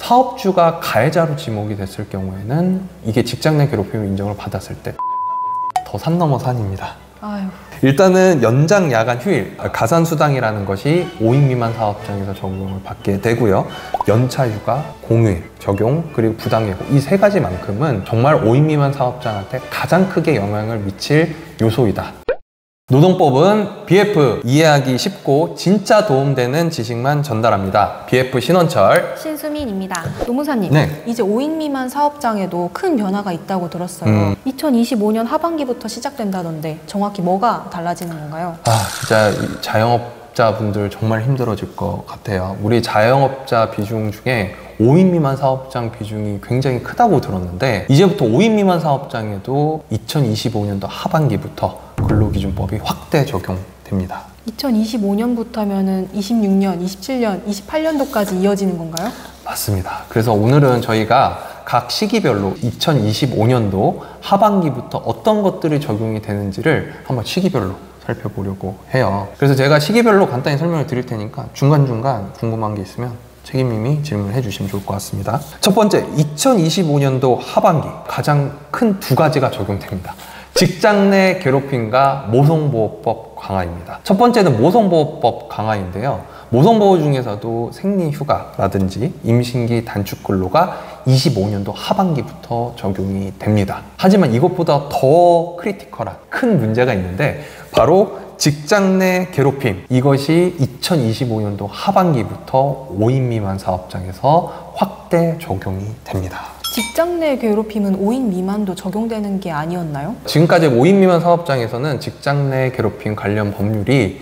사업주가 가해자로 지목이 됐을 경우에는 이게 직장 내 괴롭힘 인정을 받았을 때 더 산 넘어 산입니다. 아유. 일단은 연장 야간 휴일, 가산수당이라는 것이 5인 미만 사업장에서 적용을 받게 되고요. 연차 휴가, 공휴일 적용, 그리고 부당예고, 이 세 가지만큼은 정말 5인 미만 사업장한테 가장 크게 영향을 미칠 요소이다. 노동법은 BF 이해하기 쉽고 진짜 도움되는 지식만 전달합니다. BF 신원철, 신수민입니다. 노무사님, 네. 이제 5인 미만 사업장에도 큰 변화가 있다고 들었어요. 2025년 하반기부터 시작된다던데 정확히 뭐가 달라지는 건가요? 진짜 이 자영업자분들 정말 힘들어질 것 같아요. 우리 자영업자 비중 중에 5인 미만 사업장 비중이 굉장히 크다고 들었는데, 이제부터 5인 미만 사업장에도 2025년도 하반기부터 근로기준법이 확대 적용됩니다. 2025년부터면은 26년, 27년, 28년도까지 이어지는 건가요? 맞습니다. 그래서 오늘은 저희가 각 시기별로 2025년도 하반기부터 어떤 것들이 적용이 되는지를 한번 시기별로 살펴보려고 해요. 그래서 제가 시기별로 간단히 설명을 드릴 테니까 중간중간 궁금한 게 있으면 책임님이 질문해 주시면 좋을 것 같습니다. 첫 번째, 2025년도 하반기 가장 큰 두 가지가 적용됩니다. 직장 내 괴롭힘과 모성보호법 강화입니다. 첫 번째는 모성보호법 강화인데요. 모성보호 중에서도 생리휴가라든지 임신기 단축근로가 25년도 하반기부터 적용이 됩니다. 하지만 이것보다 더 크리티컬한 큰 문제가 있는데, 바로 직장 내 괴롭힘, 이것이 2025년도 하반기부터 5인 미만 사업장에서 확대 적용이 됩니다. 직장 내 괴롭힘은 5인 미만도 적용되는 게 아니었나요? 지금까지 5인 미만 사업장에서는 직장 내 괴롭힘 관련 법률이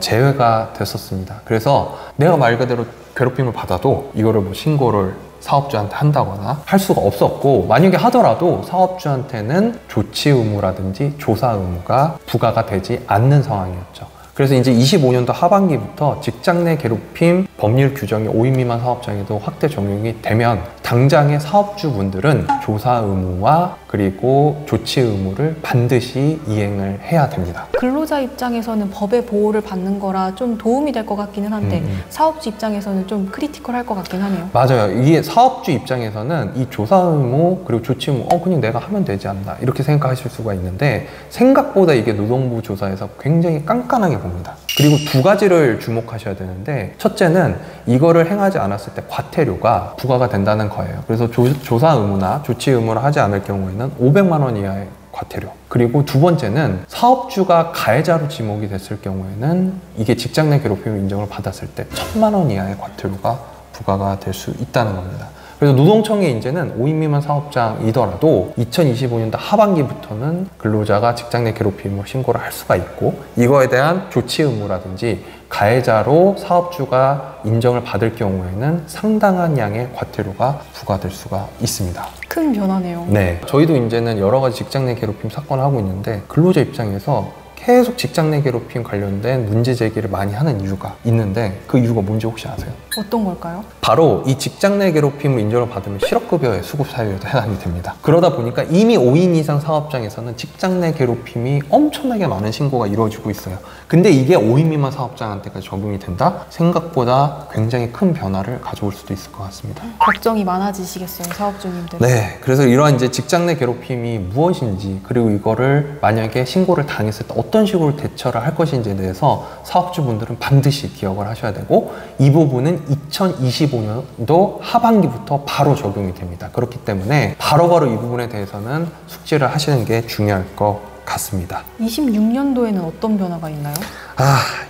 제외가 됐었습니다. 그래서 내가 말 그대로 괴롭힘을 받아도 이거를 뭐 신고를 사업주한테 한다거나 할 수가 없었고, 만약에 하더라도 사업주한테는 조치 의무라든지 조사 의무가 부과가 되지 않는 상황이었죠. 그래서 이제 25년도 하반기부터 직장 내 괴롭힘 법률 규정이 5인 미만 사업장에도 확대 적용이 되면 당장의 사업주분들은 조사 의무와 그리고 조치 의무를 반드시 이행을 해야 됩니다. 근로자 입장에서는 법의 보호를 받는 거라 좀 도움이 될 것 같기는 한데 사업주 입장에서는 좀 크리티컬할 것 같긴 하네요. 맞아요. 이게 사업주 입장에서는 이 조사 의무 그리고 조치 의무 그냥 내가 하면 되지 않나 이렇게 생각하실 수가 있는데, 생각보다 이게 노동부 조사에서 굉장히 깐깐하게 봅니다. 그리고 두 가지를 주목하셔야 되는데, 첫째는 이거를 행하지 않았을 때 과태료가 부과가 된다는 거예요. 그래서 조사 의무나 조치 의무를 하지 않을 경우에는 500만 원 이하의 과태료. 그리고 두 번째는 사업주가 가해자로 지목이 됐을 경우에는 이게 직장 내 괴롭힘 인정을 받았을 때 1000만 원 이하의 과태료가 부과가 될 수 있다는 겁니다. 그래서 노동청이 이제는 5인 미만 사업장이더라도 2025년도 하반기부터는 근로자가 직장 내 괴롭힘을 신고를 할 수가 있고, 이거에 대한 조치 의무라든지 가해자로 사업주가 인정을 받을 경우에는 상당한 양의 과태료가 부과될 수가 있습니다. 큰 변화네요. 네, 저희도 이제는 여러 가지 직장 내 괴롭힘 사건을 하고 있는데, 근로자 입장에서 계속 직장 내 괴롭힘 관련된 문제 제기를 많이 하는 이유가 있는데, 그 이유가 뭔지 혹시 아세요? 어떤 걸까요? 바로 이 직장 내 괴롭힘을 인정을 받으면 실업급여의 수급 사유에도 해당이 됩니다. 그러다 보니까 이미 5인 이상 사업장에서는 직장 내 괴롭힘이 엄청나게 많은 신고가 이루어지고 있어요. 근데 이게 5인 미만 사업장한테까지 적용이 된다? 생각보다 굉장히 큰 변화를 가져올 수도 있을 것 같습니다. 걱정이 많아지시겠어요, 사업주님들. 네, 그래서 이러한 이제 직장 내 괴롭힘이 무엇인지, 그리고 이거를 만약에 신고를 당했을 때 어떤 식으로 대처를 할 것인지에 대해서 사업주분들은 반드시 기억을 하셔야 되고, 이 부분은 2025년도 하반기부터 바로 적용이 됩니다. 그렇기 때문에 바로바로 이 부분에 대해서는 숙지를 하시는 게 중요할 것 같습니다. 26년도에는 어떤 변화가 있나요?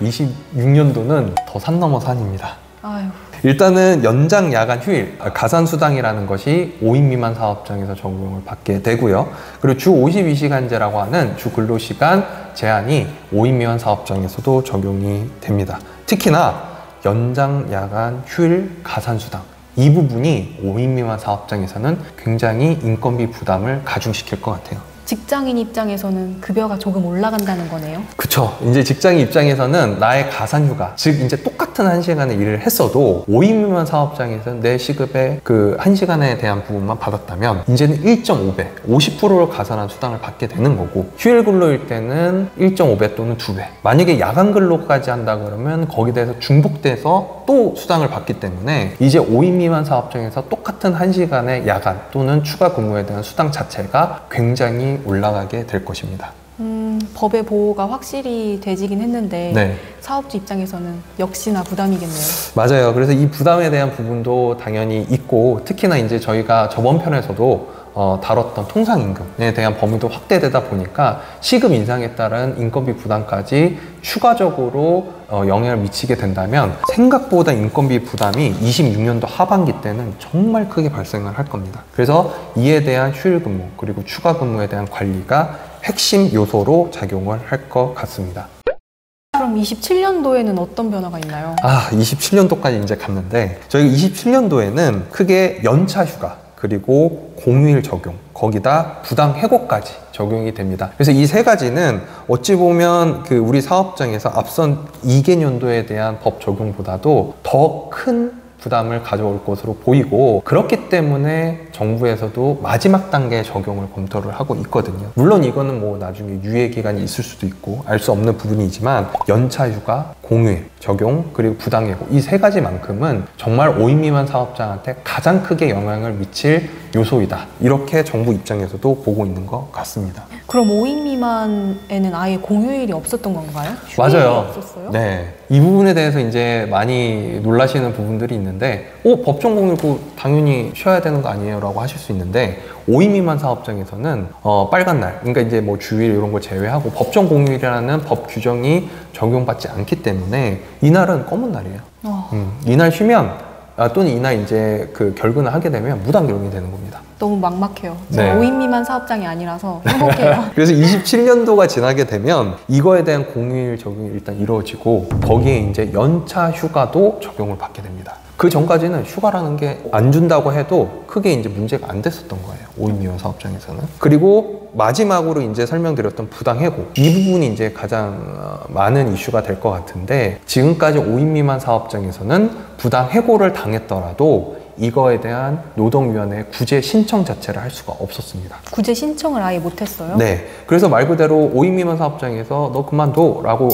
26년도는 더 산 넘어 산입니다. 아유. 일단은 연장 야간 휴일, 가산수당이라는 것이 5인 미만 사업장에서 적용을 받게 되고요. 그리고 주 52시간제라고 하는 주 근로시간 제한이 5인 미만 사업장에서도 적용이 됩니다. 특히나 연장 야간 휴일 가산수당, 이 부분이 5인 미만 사업장에서는 굉장히 인건비 부담을 가중시킬 것 같아요. 직장인 입장에서는 급여가 조금 올라간다는 거네요. 그쵸. 이제 직장인 입장에서는 나의 가산휴가, 즉 이제 똑같은 1시간의 일을 했어도 5인 미만 사업장에서는 내 시급의 그 1시간에 대한 부분만 받았다면 이제는 1.5배, 50%를 가산한 수당을 받게 되는 거고, 휴일 근로일 때는 1.5배 또는 2배. 만약에 야간 근로까지 한다 그러면 거기에 대해서 중복돼서 또 수당을 받기 때문에 이제 5인 미만 사업장에서 똑같은 1시간의 야간 또는 추가 근무에 대한 수당 자체가 굉장히 올라가게 될 것입니다. 법의 보호가 확실히 되지긴 했는데 네. 사업주 입장에서는 역시나 부담이겠네요. 맞아요. 그래서 이 부담에 대한 부분도 당연히 있고, 특히나 이제 저희가 저번 편에서도 다뤘던 통상임금에 대한 범위도 확대되다 보니까 시급 인상에 따른 인건비 부담까지 추가적으로 영향을 미치게 된다면 생각보다 인건비 부담이 26년도 하반기 때는 정말 크게 발생을 할 겁니다. 그래서 이에 대한 휴일 근무 그리고 추가 근무에 대한 관리가 핵심 요소로 작용을 할 것 같습니다. 그럼 27년도에는 어떤 변화가 있나요? 27년도까지 이제 갔는데, 저희가 27년도에는 크게 연차 휴가 그리고 공휴일 적용, 거기다 부당 해고까지 적용이 됩니다. 그래서 이 세 가지는 어찌 보면 그 우리 사업장에서 앞선 2개년도에 대한 법 적용보다도 더 큰 부담을 가져올 것으로 보이고, 그렇기 때문에 정부에서도 마지막 단계 적용을 검토를 하고 있거든요. 물론 이거는 뭐 나중에 유예 기간이 있을 수도 있고 알 수 없는 부분이지만, 연차 휴가, 공휴일 적용 그리고 부당해고, 이 세 가지만큼은 정말 5인 미만 사업장한테 가장 크게 영향을 미칠 요소이다, 이렇게 정부 입장에서도 보고 있는 것 같습니다. 그럼 5인 미만에는 아예 공휴일이 없었던 건가요? 맞아요. 없었어요? 네, 이 부분에 대해서 이제 많이 놀라시는 부분들이 있는데, 법정 공휴일고 당연히 쉬어야 되는 거 아니에요? 라고 하실 수 있는데, 5인 미만 사업장에서는 빨간 날, 그러니까 이제 뭐 주일 이런 걸 제외하고 법정 공휴일이라는 법 규정이 적용받지 않기 때문에 이날은 검은 날이에요. 이날 쉬면 또는 이날 이제 그 결근을 하게 되면 무단결근이 되는 겁니다. 너무 막막해요. 네. 5인 미만 사업장이 아니라서 행복해요. 그래서 27년도가 지나게 되면 이거에 대한 공휴일 적용이 일단 이루어지고, 거기에 이제 연차 휴가도 적용을 받게 됩니다. 그 전까지는 휴가라는 게 안 준다고 해도 크게 이제 문제가 안 됐었던 거예요, 5인 미만 사업장에서는. 그리고 마지막으로 이제 설명드렸던 부당해고, 이 부분이 이제 가장 많은 이슈가 될 것 같은데, 지금까지 5인 미만 사업장에서는 부당해고를 당했더라도 이거에 대한 노동위원회 구제 신청 자체를 할 수가 없었습니다. 구제 신청을 아예 못했어요? 네. 그래서 말 그대로 5인 미만 사업장에서 너 그만둬 라고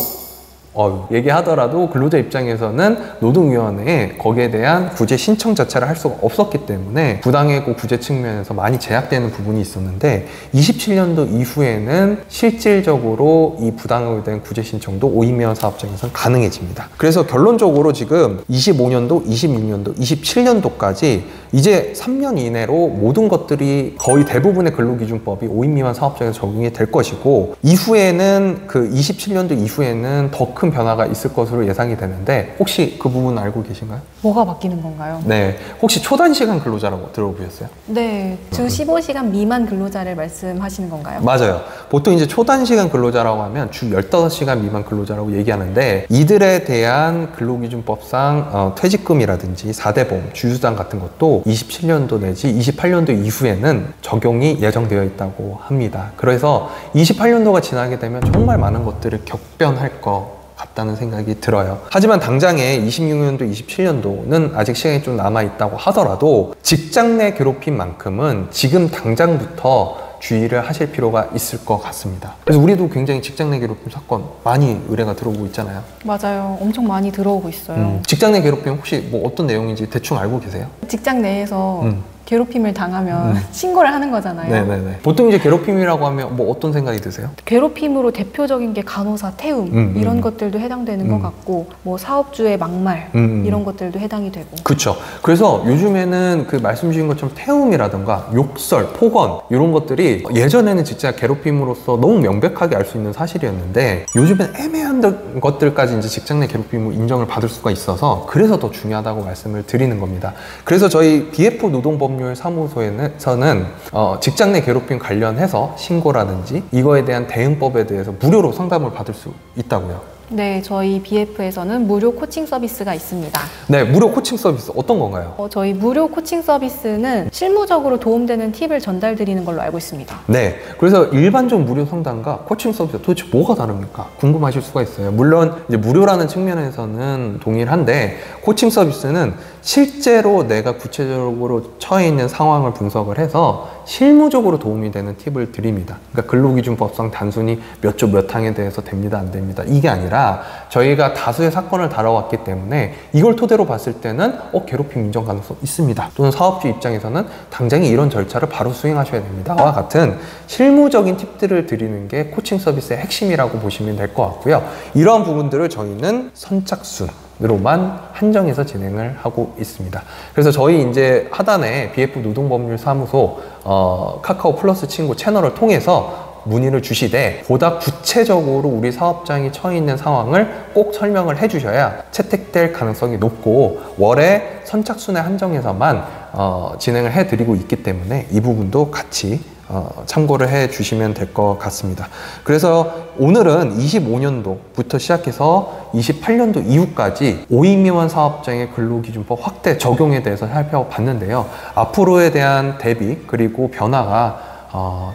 얘기하더라도 근로자 입장에서는 노동위원회에 거기에 대한 구제 신청 자체를 할 수가 없었기 때문에 부당해고 구제 측면에서 많이 제약되는 부분이 있었는데, 27년도 이후에는 실질적으로 이 부당해고에 대한 구제 신청도 5인 미만 사업장에서는 가능해집니다. 그래서 결론적으로 지금 25년도, 26년도, 27년도까지 이제 3년 이내로 모든 것들이 거의 대부분의 근로기준법이 5인 미만 사업장에서 적용이 될 것이고, 이후에는 그 27년도 이후에는 더 큰 변화가 있을 것으로 예상이 되는데, 혹시 그 부분 알고 계신가요? 뭐가 바뀌는 건가요? 네, 혹시 초단시간 근로자라고 들어보셨어요? 네, 주 15시간 미만 근로자를 말씀하시는 건가요? 맞아요. 보통 이제 초단시간 근로자라고 하면 주 15시간 미만 근로자라고 얘기하는데, 이들에 대한 근로기준법상 퇴직금이라든지 4대 보험, 주휴수당 같은 것도 27년도 내지 28년도 이후에는 적용이 예정되어 있다고 합니다. 그래서 28년도가 지나게 되면 정말 많은 것들을 격변할 것 같다는 생각이 들어요. 하지만 당장에 26년도, 27년도는 아직 시간이 좀 남아있다고 하더라도 직장 내 괴롭힘만큼은 지금 당장부터 주의를 하실 필요가 있을 것 같습니다. 그래서 우리도 굉장히 직장 내 괴롭힘 사건 많이 의뢰가 들어오고 있잖아요. 맞아요. 엄청 많이 들어오고 있어요. 직장 내 괴롭힘 혹시 뭐 어떤 내용인지 대충 알고 계세요? 직장 내에서 괴롭힘을 당하면 신고를 하는 거잖아요. 네네네. 보통 이제 괴롭힘이라고 하면 뭐 어떤 생각이 드세요? 괴롭힘으로 대표적인 게 간호사 태움 이런 것들도 해당되는 것 같고, 뭐 사업주의 막말 이런 것들도 해당이 되고. 그렇죠. 그래서 요즘에는 그 말씀 주신 것처럼 태움이라든가 욕설, 폭언 이런 것들이 예전에는 진짜 괴롭힘으로서 너무 명백하게 알 수 있는 사실이었는데, 요즘엔 애매한 것들까지 이제 직장 내 괴롭힘으로 인정을 받을 수가 있어서, 그래서 더 중요하다고 말씀을 드리는 겁니다. 그래서 저희 BF 노동법 사무소에서는 직장 내 괴롭힘 관련해서 신고라든지 이거에 대한 대응법에 대해서 무료로 상담을 받을 수 있다고요. 네, 저희 BF에서는 무료 코칭 서비스가 있습니다. 네, 무료 코칭 서비스 어떤 건가요? 저희 무료 코칭 서비스는 실무적으로 도움되는 팁을 전달드리는 걸로 알고 있습니다. 네, 그래서 일반적 무료 상담과 코칭 서비스 도대체 뭐가 다릅니까? 궁금하실 수가 있어요. 물론 이제 무료라는 측면에서는 동일한데 코칭 서비스는 실제로 내가 구체적으로 처해 있는 상황을 분석을 해서 실무적으로 도움이 되는 팁을 드립니다. 그러니까 근로기준법상 단순히 몇 조 몇 항에 대해서 됩니다, 안 됩니다. 이게 아니라 저희가 다수의 사건을 다뤄왔기 때문에 이걸 토대로 봤을 때는 괴롭힘 인정 가능성 있습니다. 또는 사업주 입장에서는 당장에 이런 절차를 바로 수행하셔야 됩니다와 같은 실무적인 팁들을 드리는 게 코칭 서비스의 핵심이라고 보시면 될 것 같고요. 이러한 부분들을 저희는 선착순으로만 한정해서 진행을 하고 있습니다. 그래서 저희 이제 하단에 BF 노동법률사무소 카카오 플러스 친구 채널을 통해서 문의를 주시되 보다 구체적으로 우리 사업장이 처해 있는 상황을 꼭 설명을 해주셔야 채택될 가능성이 높고 월에 선착순에 한정해서만 진행을 해드리고 있기 때문에 이 부분도 같이 참고를 해 주시면 될 것 같습니다. 그래서 오늘은 25년도부터 시작해서 28년도 이후까지 5인 미만 사업장의 근로기준법 확대 적용에 대해서 살펴봤는데요. 앞으로에 대한 대비 그리고 변화가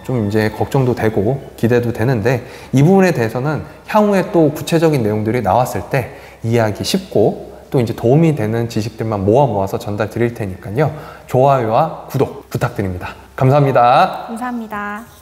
좀 이제 걱정도 되고 기대도 되는데 이 부분에 대해서는 향후에 또 구체적인 내용들이 나왔을 때 이해하기 쉽고 또 이제 도움이 되는 지식들만 모아서 전달 드릴 테니까요. 좋아요와 구독 부탁드립니다. 감사합니다. 감사합니다.